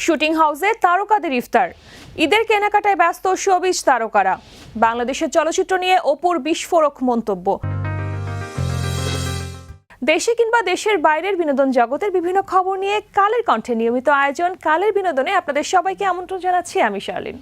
Shooting হাউসে তারকাদের ইফতার, ঈদের কেনাকাটায় ব্যস্ত শোবিজ তারকারা। বাংলাদেশের চলচ্চিত্র নিয়ে অপুর বিস্ফোরক মন্তব্য। দেশে কিংবা দেশের বাইরের বিনোদন জগতের বিভিন্ন খবর নিয়ে কালের কণ্ঠে নিয়মিত আয়োজন কালের বিনোদনে আপনাদের সবাইকে আমন্ত্রণ জানাচ্ছি আমি শার্লিন।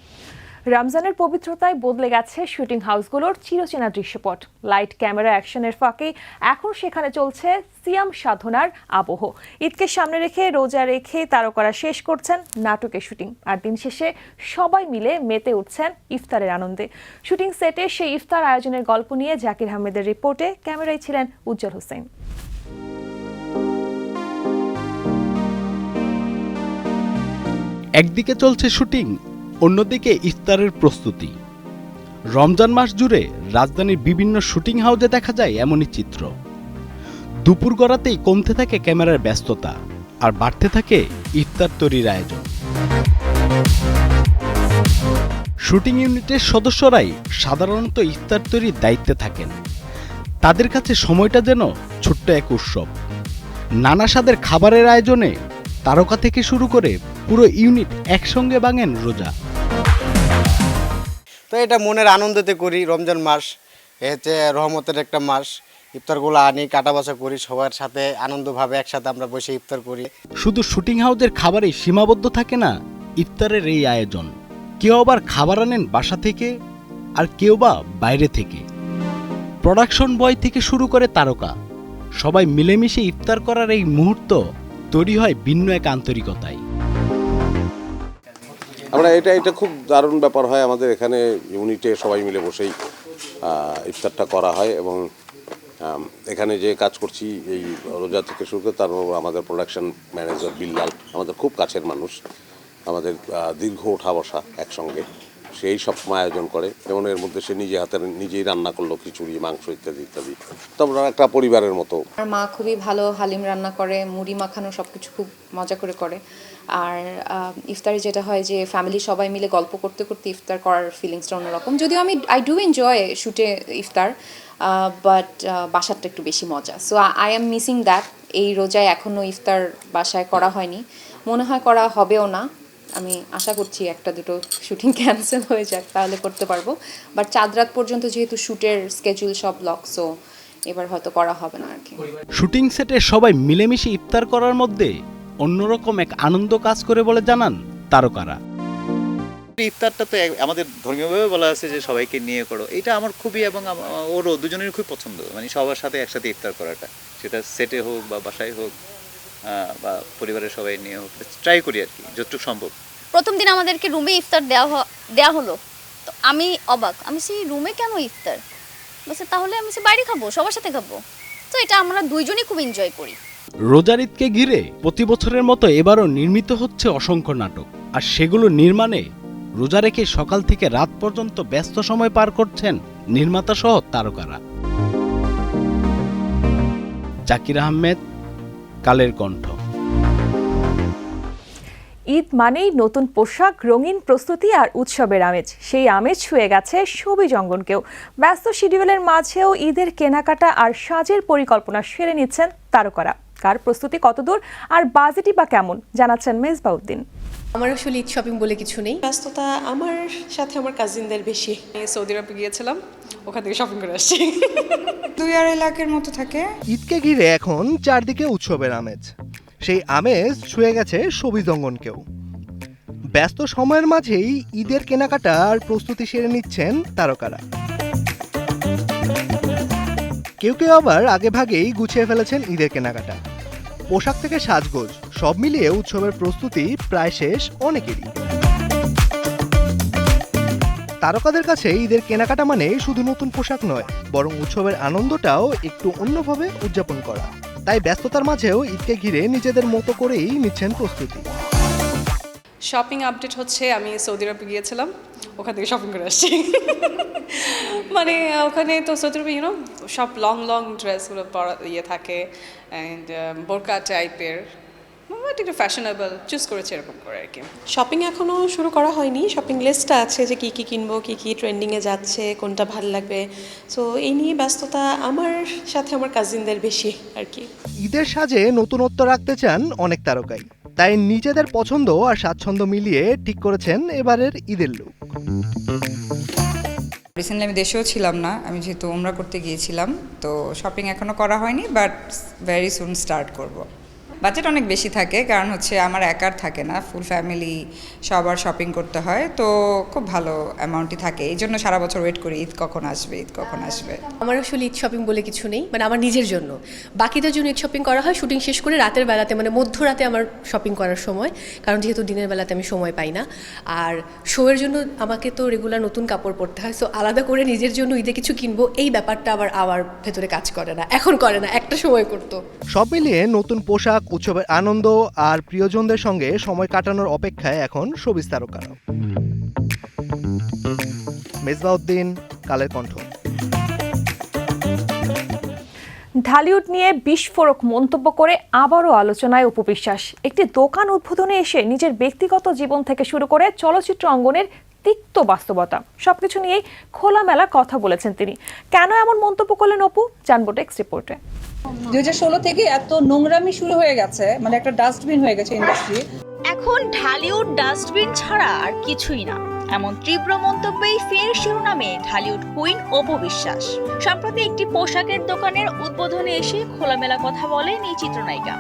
রমজানের পবিত্রতায় বদলে গেছে শুটিং হাউসগুলোর চিরচেনা দৃশ্যপট। লাইট ক্যামেরা অ্যাকশনের ফাঁকে এখন সেখানে চলছে সিয়াম সাধনার আবহ। ঈদকে সামনে রেখে রোজা রেখে তারকারা শেষ করছেন নাটকের শুটিং, আর দিন শেষে সবাই মিলে মেতে উঠছেন ইফতারের আনন্দে। শুটিং সেটে সেই ইফতার আয়োজনের গল্প নিয়ে জাকির আহমেদের রিপোর্টে ক্যামেরায় ছিলেন উজ্জ্বল হোসেন। একদিকে চলছে শুটিং, অন্যদিকে ইফতারের প্রস্তুতি। রমজান মাস জুড়ে রাজধানীর বিভিন্ন শুটিং হাউসে দেখা যায় এমনই চিত্র। দুপুর গড়াতেই কমতে থাকে ক্যামেরার ব্যস্ততা, আর বাড়তে থাকে ইফতার তৈরির আয়োজন। শুটিং ইউনিটের সদস্যরাই সাধারণত ইফতার তৈরির দায়িত্বে থাকেন। তাদের কাছে সময়টা যেন ছোট্ট এক উৎসব। নানা স্বাদের খাবারের আয়োজনে তারকা থেকে শুরু করে পুরো ইউনিট একসঙ্গে ভাঙেন রোজা। তো এটা মনের আনন্দতে করি। রমজান মাস হচ্ছে রহমতের একটা মাস। ইফতারগুলো আনি, কাটা বাছা করি, সবার সাথে আনন্দভাবে একসাথে আমরা বসে ইফতার করি। শুধু শুটিং হাউসের খাবারেই সীমাবদ্ধ থাকে না ইফতারের এই আয়োজন। কেউ আবার খাবার আনেন বাসা থেকে, আর কেউ বা বাইরে থেকে। প্রোডাকশন বয় থেকে শুরু করে তারকা সবাই মিলেমিশে ইফতার করার এই মুহূর্ত তৈরি হয় ভিন্ন এক আন্তরিকতায়। আমরা এটা খুব দারুণ ব্যাপার হয় আমাদের এখানে ইউনিটে সবাই মিলে বসেই ইফতারটা করা হয়। এবং এখানে যে কাজ করছি এই রোজা থেকে শুরু করে, তার আমাদের প্রোডাকশন ম্যানেজার বিল্লাল আমাদের খুব কাছের মানুষ, আমাদের দীর্ঘ ওঠা বসা একসঙ্গে, সেই সব আয়োজন করে। যেমন এর মধ্যে সে নিজে হাতে নিজেই রান্না করলো খিচুড়ি, মাংস ইত্যাদি ইত্যাদি। তোমরা একটা পরিবারের মতো। আমার মা খুবই ভালো হালিম রান্না করে, মুড়ি মাখানো সব কিছু খুব মজা করে করে। আর ইফতারে যেটা হয় যে ফ্যামিলি সবাই মিলে গল্প করতে করতে ইফতার করার ফিলিংসটা অন্যরকম। যদিও আই ডু এনজয় শুটে ইফতার, বাট বাসারটা একটু বেশি মজা। So I am missing that. এই রোজায় এখনও ইফতার বাসায় করা হয়নি, মনে হয় করা হবেও না। আমি আশা করছি একটা দুটো শুটিং ক্যান্সেল হয়ে যাক, তাহলে করতে পারবো। বাট চাঁদ রাত পর্যন্ত যেহেতু শুটের স্কেজুল সব লক, সো এবার হয়তো করা হবে না আর কি। শুটিং সেটে সবাই মিলেমিশে ইফতার করার মধ্যে অন্যরকম এক আনন্দ কাজ করে বলে জানান তারকারা। ইফতারটা তো আমাদের ধর্মীয়ভাবে বলা আছে যে সবাইকে নিয়ে করো, এটা আমার খুবই এবং ওরও দুজনের খুব পছন্দ। মানে সবার সাথে একসাথে ইফতার করাটা, সেটা সেটে হোক বা বাসায় হোক বা পরিবারের সবাই নিয়ে হোক, ট্রাই করি আর কি যতটুকু সম্ভব। প্রথম দিন আমাদেরকে রুমে ইফতার দেওয়া হলো, তো আমি অবাক। আমি সেই রুমে কেন ইফতার বলছে, তাহলে আমি বাইরে খাবো, সবার সাথে খাবো। তো এটা আমরা দুইজনই খুব এনজয় করি। রোজার ঈদকে ঘিরে প্রতি বছরের মতো এবারও নির্মিত হচ্ছে অসংখ্য নাটক, আর সেগুলো নির্মাণে রোজা রেখে সকাল থেকে রাত পর্যন্ত ব্যস্ত সময় পার করছেন নির্মাতা সহ তারকারা। জাকির আহমেদ, কালের কণ্ঠ। ঈদ মানেই নতুন পোশাক, রঙিন প্রস্তুতি আর উৎসবের আমেজ। সেই আমেজ ছুঁয়ে গেছে শোবিজ অঙ্গনকেও। ব্যস্ত শিডিউলের মাঝেও ঈদের কেনাকাটা আর সাজের পরিকল্পনা সেরে নিচ্ছেন তারকারা। কার প্রস্তুতি কতদূর আর বাজেটই বা কেমন, জানাচ্ছেন মেজবাউদ্দিন। আমার আসলে ঈদ শপিং বলে কিছু নেই। ব্যস্ততা আমার সাথে আমার কাজিনদের বেশি। সৌদি আরবে গিয়েছিলাম, ওখান থেকে শপিং করে আসছি। 2-2.5 লাখের মতো থাকে। ঈদকে ঘিরে এখন চারদিকে উৎসবের আমেজ। সেই আমেজ ছুঁয়ে গেছে শোবিজ অঙ্গনকেও। ব্যস্ত সময়ের মাঝেই ঈদের কেনাকাটা আর প্রস্তুতি সেরে নিচ্ছেন তারকারা। কেউ কেউ আবার আগে ভাগেই গুছিয়ে ফেলেছেন ঈদের কেনাকাটা। পোশাক থেকে সাজগোজ সব মিলিয়ে উৎসবের প্রস্তুতি প্রায় শেষ অনেকেরই। তারকাদের কাছে ঈদের কেনাকাটা মানে শুধু নতুন পোশাক নয়, বরং উৎসবের আনন্দটাও একটু অন্যভাবে উদযাপন করা। তাই ব্যস্ততার মাঝেও ঈদকে ঘিরে নিজেদের মতো করেই নিচ্ছেন প্রস্তুতি। শপিং আপডেট হচ্ছে, আমি সৌদি আরবে গিয়েছিলাম, ওখান থেকে শপিং করে আসছি। মানে ওখানে তো সৌদি আরবে সব লং ড্রেসগুলো পরা থাকে, অ্যান্ড বোরকা টাইপের, একটু ফ্যাশনেবল চুজ করেছে এরকম করে আর কি। শপিং এখনও শুরু করা হয়নি। শপিং লিস্টটা আছে যে কী কী কিনবো, কী কী ট্রেন্ডিংয়ে যাচ্ছে, কোনটা ভালো লাগবে। সো এই নিয়ে ব্যস্ততা আমার সাথে আমার কাজিনদের বেশি আর কি। ঈদের সাজে নতুনত্ব রাখতে চান অনেক তারকাই। তাই নিজেদের পছন্দ আর স্বাচ্ছন্দ্য মিলিয়ে ঠিক করেছেন এবারের ঈদের লুক। রিসেন্টলি আমি দেশেও ছিলাম না, আমি যেহেতু উমরা করতে গিয়েছিলাম, তো শপিং এখনো করা হয়নি, বাট ভেরি সুন স্টার্ট করব। বাজেট অনেক বেশি থাকে, কারণ হচ্ছে আমার একার থাকে না, ফুল ফ্যামিলি সবার শপিং করতে হয়, তো খুব ভালো অ্যামাউন্টই থাকে। এই জন্য সারা বছর ওয়েট করি ঈদ কখন আসবে, ঈদ কখন আসবে। আমার আসলে ঈদ শপিং বলে কিছু নেই, মানে আমার নিজের জন্য। বাকিদের জন্য ঈদ শপিং করা হয় শুটিং শেষ করে রাতের বেলাতে, মানে মধ্যরাতে আমার শপিং করার সময়, কারণ যেহেতু দিনের বেলাতে আমি সময় পাই না। আর শোয়ের জন্য আমাকে তো রেগুলার নতুন কাপড় পরতে হয়, সো আলাদা করে নিজের জন্য ঈদে কিছু কিনবো এই ব্যাপারটা আবার আমার ভেতরে কাজ করে না, এখন করে না, একটা সময় করতো। সব মিলিয়ে নতুন পোশাক, উৎসবের আনন্দ আর প্রিয়জনদের সঙ্গে সময় কাটানোর অপেক্ষায় এখন শোবিজ তারকারা। মেজবাউদ্দিন, কালের কণ্ঠ। ঢালিউড নিয়ে বিস্ফোরক মন্তব্য করে আবারও আলোচনায় অপু বিশ্বাস। একটি দোকান উদ্বোধনে এসে নিজের ব্যক্তিগত জীবন থেকে শুরু করে চলচ্চিত্র অঙ্গনের তিক্ত বাস্তবতা সবকিছু নিয়েই খোলামেলা কথা বলেছেন তিনি। কেন এমন মন্তব্য করলেন অপু, জানবো টেক্সট রিপোর্টে। 2016 থেকে এত নোংরামি শুরু হয়ে গেছে, মানে একটা ডাস্টবিন হয়ে গেছে ইন্ডাস্ট্রি। এখন ঢালিউড ডাস্টবিন ছাড়া আর কিছুই না, এমন তীব্র মন্তব্যেই ফের শিরোনামে ঢালিউড কুইন অপু বিশ্বাস। সম্প্রতি একটি পোশাকের দোকানের উদ্বোধনে এসে খোলামেলা কথা বলেন এই চিত্রনায়িকা।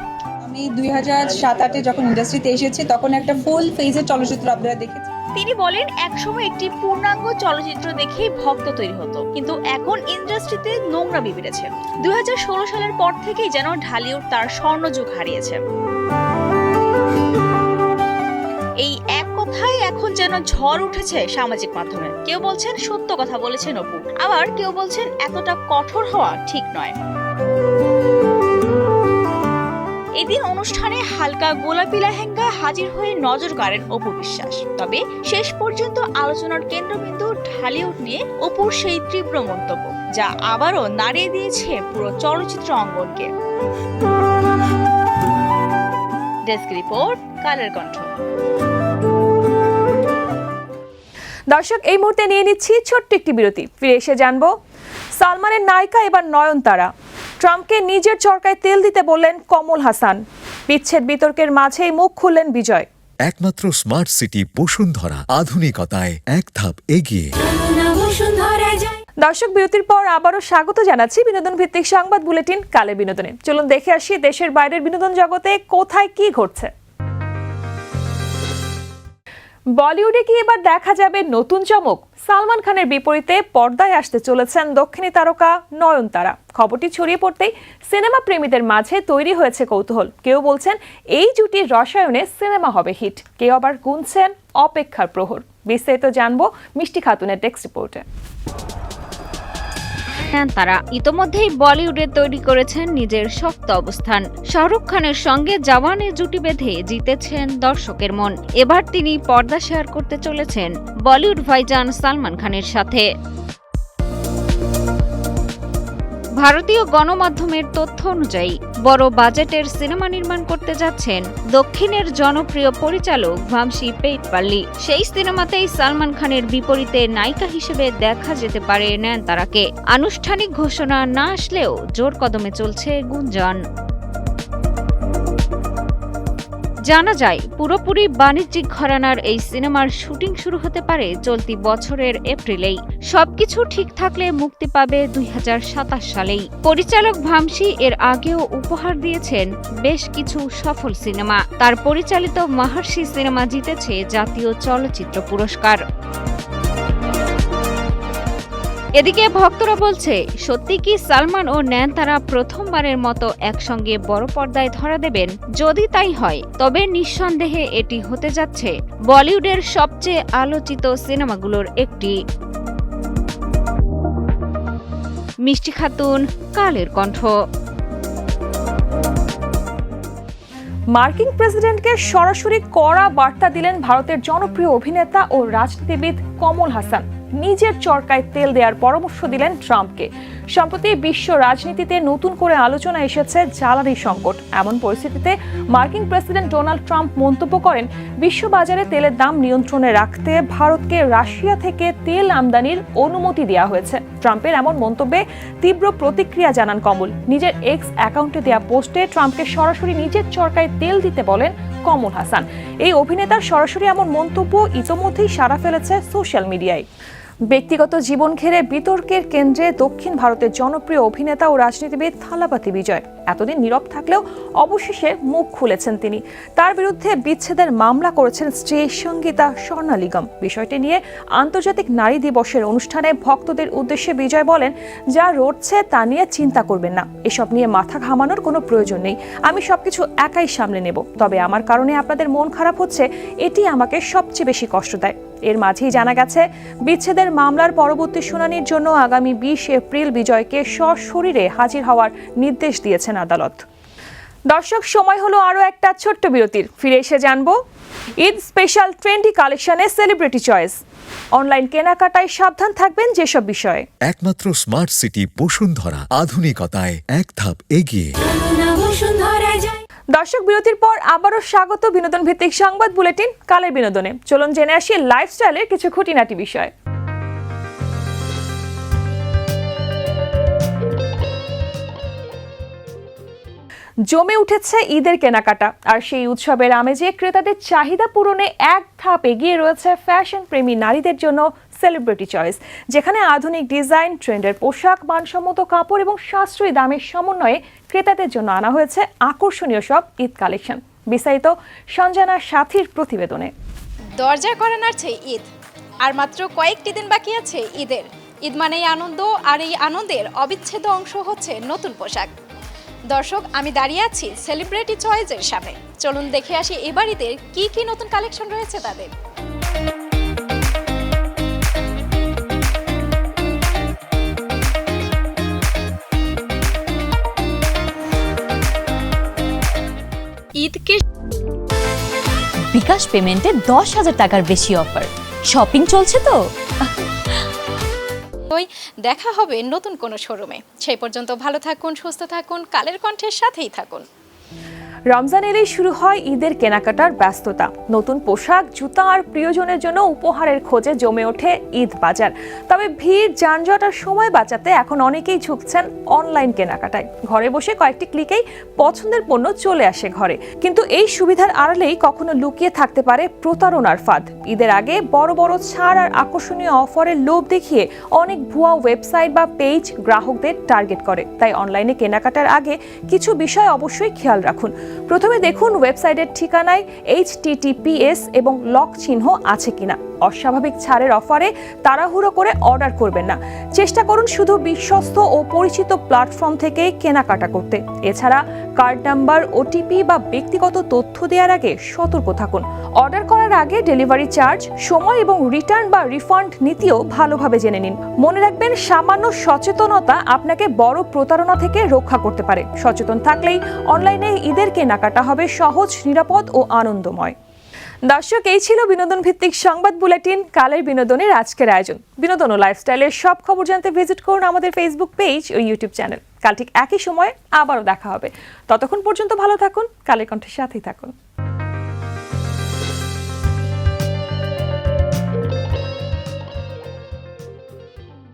আমি 2007-08 যখন ইন্ডাস্ট্রিতে এসেছি তখন একটা ফুল ফেজের চলচ্চিত্র আপনারা দেখেছি। তিনি বলেন একসময় একটি পূর্ণাঙ্গ চলচ্চিত্র দেখেই ভক্ত তৈরি হতো, কিন্তু এখন ইন্ডাস্ট্রিতে নোংরামি বেড়েছে। 2016 সালের পর থেকেই যেন ঢালিউড তার স্বর্ণযুগ হারিয়েছে। এই এক কথাই এখন যেন ঝড় উঠেছে সামাজিক মাধ্যমে। কেউ বলছেন সত্য কথা বলেছেন অপু, আবার কেউ বলছেন এতটা কঠোর হওয়া ঠিক নয়। এদিন অনুষ্ঠানে হালকা গোলাপি লেহেঙ্গা হাজির হয়ে নজর কাড়েন অপু বিশ্বাস। তবে শেষ পর্যন্ত আলোচনার কেন্দ্রবিন্দু ঢালিউড নিয়ে অপুর সেই তীব্র মন্তব্য, যা আবারও নাড়িয়ে দিয়েছে পুরো চলচ্চিত্র অঙ্গনকে। Desk report, Kaler Kantho. দর্শক, এই মুহূর্তে নিয়ে নিচ্ছি ছোট্ট একটি বিরতি। ফিরে এসে জানবো সালমানের নায়িকা এবার নয়নতারা। ট্রাম্পকে নিজের চরকায় তেল দিতে বললেন কমল হাসান। বিচ্ছেদ বিতর্কের মাঝেই মুখ খুললেন বিজয়। একমাত্র স্মার্ট সিটি বসুন্ধরা, আধুনিকতায় এক ধাপ এগিয়ে। দর্শক, বিরতির পর আবারও স্বাগত জানাচ্ছি বিনোদন ভিত্তিক সংবাদ বুলেটিন কালের বিনোদনে। চলুন দেখে আসি দেশের বাইরের বিনোদন জগতে কোথায় কি ঘটছে। বলিউডে কি এবার দেখা যাবে নতুন চমক? সালমান খানের বিপরীতে পর্দায় আসতে চলেছেন দক্ষিণী তারকা নয়নতারা। খবরটি ছড়িয়ে পড়তেই সিনেমা প্রেমীদের মাঝে তৈরি হয়েছে কৌতূহল। কেউ বলছেন এই জুটির রসায়নে সিনেমা হবে হিট, কেউ আবার গুনছেন অপেক্ষার প্রহর। বিস্তারিত জানবো মিষ্টি খাতুনের টেক্সট রিপোর্টে। তারা ইতোমধ্যেই বলিউডে তৈরি করেছেন নিজের শক্ত অবস্থান। শাহরুখ খানের সঙ্গে জওয়ানে জুটি বেঁধে জিতেছেন দর্শকের মন। এবার তিনি পর্দা শেয়ার করতে চলেছেন বলিউড ভাইজান সালমান খানের সাথে। ভারতীয় গণমাধ্যমের তথ্য অনুযায়ী বড় বাজেটের সিনেমা নির্মাণ করতে যাচ্ছেন দক্ষিণের জনপ্রিয় পরিচালক ভামসি পেইটপাল্লি। সেই সিনেমাতেই সালমান খানের বিপরীতে নায়িকা হিসেবে দেখা যেতে পারে নয়নতারাকে। আনুষ্ঠানিক ঘোষণা না আসলেও জোর কদমে চলছে গুঞ্জন। জানা যায় পুরোপুরি বাণিজ্যিক ঘরানার এই সিনেমার শুটিং শুরু হতে পারে চলতি বছরের এপ্রিলেই। সবকিছু ঠিক থাকলে মুক্তি পাবে 2027 সালেই। পরিচালক ভামসি এর আগেও উপহার দিয়েছেন বেশ কিছু সফল সিনেমা। তার পরিচালিত মাহার্ষি সিনেমা জিতেছে জাতীয় চলচ্চিত্র পুরস্কার। এদিকে ভক্তরা বলছে, সত্যি কি সালমান ও নয়নতারা প্রথমবারের মতো একসঙ্গে বড় পর্দায় ধরা দেবেন? যদি তাই হয় তবে নিঃসন্দেহে এটি হতে যাচ্ছে বলিউডের সবচেয়ে আলোচিত সিনেমাগুলোর একটি। মিষ্টি খাতুন, কালের কণ্ঠ। মার্কিন প্রেসিডেন্টকে সরাসরি কড়া বার্তা দিলেন ভারতের জনপ্রিয় অভিনেতা ও রাজনীতিবিদ কমল হাসান। নিজের চরকায় তেল দেওয়ার পরামর্শ দিলেন ট্রাম্পকে। সম্প্রতি বিশ্ব রাজনীতিতে নতুন করে আলোচনা এসেছে জ্বালানি সংকট। এমন পরিস্থিতিতে মার্কিন প্রেসিডেন্ট ডোনাল্ড ট্রাম্প মন্তব্য করেন, বিশ্ববাজারে তেলের দাম নিয়ন্ত্রণে রাখতে ভারতকে রাশিয়া থেকে তেল আমদানির অনুমতি দেওয়া হয়েছে। ট্রাম্পের এমন মন্তব্যে তীব্র প্রতিক্রিয়া জানান কমল। নিজের এক্স অ্যাকাউন্টে দেওয়া পোস্টে ট্রাম্পকে সরাসরি নিজের চরকায় তেল দিতে বলেন কমল হাসান। এই অভিনেতার সরাসরি এমন মন্তব্য ইতোমধ্যেই সাড়া ফেলেছে সোশ্যাল মিডিয়ায়। ব্যক্তিগত জীবন ঘিরে বিতর্কের কেন্দ্রে দক্ষিণ ভারতের জনপ্রিয় অভিনেতা ও রাজনীতিবিদ থালাপতি বিজয়। এতদিন নীরব থাকলেও অবশেষে মুখ খুলেছেন তিনি। তার বিরুদ্ধে বিচ্ছেদের মামলা করেছেন স্ত্রী সঙ্গীতা স্বর্ণালিগম। বিষয়টি নিয়ে আন্তর্জাতিক নারী দিবসের অনুষ্ঠানে ভক্তদের উদ্দেশ্যে বিজয় বলেন, যা রটছে তা নিয়ে চিন্তা করবেন না, এসব নিয়ে মাথা ঘামানোর কোনো প্রয়োজন নেই। আমি সবকিছু একাই সামলে নেব। তবে আমার কারণে আপনাদের মন খারাপ হচ্ছে, এটি আমাকে সবচেয়ে বেশি কষ্ট দেয়। এর মাঝেই জানা গেছে, বিচ্ছেদের মামলার পরবর্তী শুনানির জন্য আগামী 20 এপ্রিল বিজয়কে সশরীরে হাজির হওয়ার নির্দেশ দিয়েছেন আদালত। দর্শক, সময় হলো আরও একটা ছোট্ট বিরতির। ফিরে এসে জানবো ঈদ স্পেশাল ট্রেন্ডি কালেকশনে সেলিব্রিটি চয়েস। অনলাইন কেনাকাটায় সাবধান থাকবেন যেসব বিষয়ে। একমাত্র স্মার্ট সিটি বসুন্ধরা, আধুনিকতায় এক ধাপ এগিয়ে। দর্শক, বিরতির পর আবারও স্বাগত বিনোদন ভিত্তিক সংবাদ বুলেটিন কালের বিনোদনে। চলুন জেনে আসি লাইফস্টাইলের কিছু খুঁটিনাটি বিষয়। জমে উঠেছে ঈদের কেনাকাটা, আর সেই উৎসবের আমেজে ক্রেতাদের চাহিদা পূরণে এক ধাপ এগিয়ে রয়েছে ফ্যাশন প্রেমী নারীদের জন্য সেলিব্রিটি চয়েস, যেখানে আধুনিক ডিজাইন, ট্রেন্ডের পোশাক, মানসম্মত কাপড় এবং সাশ্রয়ী দামের সমন্বয়ে ক্রেতাদের জন্য আনা হয়েছে আকর্ষণীয় সব ঈদ কালেকশন। বিস্তারিত সঞ্জনা সাথীর প্রতিবেদনে। দরজা করা নাড়ছে ঈদ, আর মাত্র কয়েকটি দিন বাকি আছে ঈদের। ঈদ মানেই আনন্দ, আর এই আনন্দের অবিচ্ছেদ্য অংশ হচ্ছে নতুন পোশাক। দর্শক, আমি দাঁড়িয়ে আছি সেলিব্রিটি চয়েসের সামনে। চলুন দেখে আসি এবার ঈদের কি কি নতুন কালেকশন রয়েছে তাদের। ঈদকে বিকাশ পেমেন্টে 10,000 টাকার বেশি অফার। শপিং চলছে তো। দেখা হবে নতুন কোনো শোরুমে। সেই পর্যন্ত ভালো থাকুন, সুস্থ থাকুন, কালের কণ্ঠের সাথেই থাকুন। রমজান এলেই শুরু হয় ঈদের কেনাকাটার ব্যস্ততা। নতুন পোশাক, জুতা আর প্রিয়জনের জন্য উপহারের খোঁজে জমে ওঠে ঈদ বাজার। তবে ভিড়, যানজট আর সময় বাঁচাতে এখন অনেকেই ঝুঁকছেন অনলাইন কেনাকাটায়। ঘরে বসে কয়েকটি ক্লিকেই পছন্দের পণ্য চলে আসে ঘরে। কিন্তু এই সুবিধার আড়ালেই কখনো লুকিয়ে থাকতে পারে প্রতারণার ফাঁদ। ঈদের আগে বড় বড় ছাড় আর আকর্ষণীয় অফারের লোভ দেখিয়ে অনেক ভুয়া ওয়েবসাইট বা পেজ গ্রাহকদের টার্গেট করে। তাই অনলাইনে কেনাকাটার আগে কিছু বিষয় অবশ্যই খেয়াল রাখুন। প্রথমে দেখুন ওয়েবসাইটের ঠিকানায় HTTPS এবং লক চিহ্ন আছে কিনা। অস্বাভাবিক ছাড়ের অফারে তাড়াহুড়ো করে অর্ডার করবেন না। চেষ্টা করুন শুধু বিশ্বস্ত ও পরিচিত প্ল্যাটফর্ম থেকে কেনাকাটা করতে। এছাড়া কার্ড নাম্বার, OTP বা ব্যক্তিগত তথ্য দেওয়ার আগে সতর্ক থাকুন। অর্ডার করার আগে ডেলিভারি চার্জ, সময় এবং রিটার্ন বা রিফান্ড নীতিও ভালোভাবে জেনে নিন। মনে রাখবেন, সামান্য সচেতনতা আপনাকে বড় প্রতারণা থেকে রক্ষা করতে পারে। সচেতন থাকলেই অনলাইনে ঈদের কেনাকাটা হবে সহজ, নিরাপদ ও আনন্দময়। দর্শক, এই ছিল বিনোদন ভিত্তিক সংবাদ বুলেটিন কালের বিনোদনের আজকের আয়োজন। বিনোদন ও লাইফস্টাইলের সব খবর জানতে ভিজিট করুন আমাদের ফেসবুক পেজ ও ইউটিউব চ্যানেল। কাল ঠিক একই সময়ে আবারও দেখা হবে। ততক্ষণ পর্যন্ত ভালো থাকুন, কালের কণ্ঠের সাথেই থাকুন।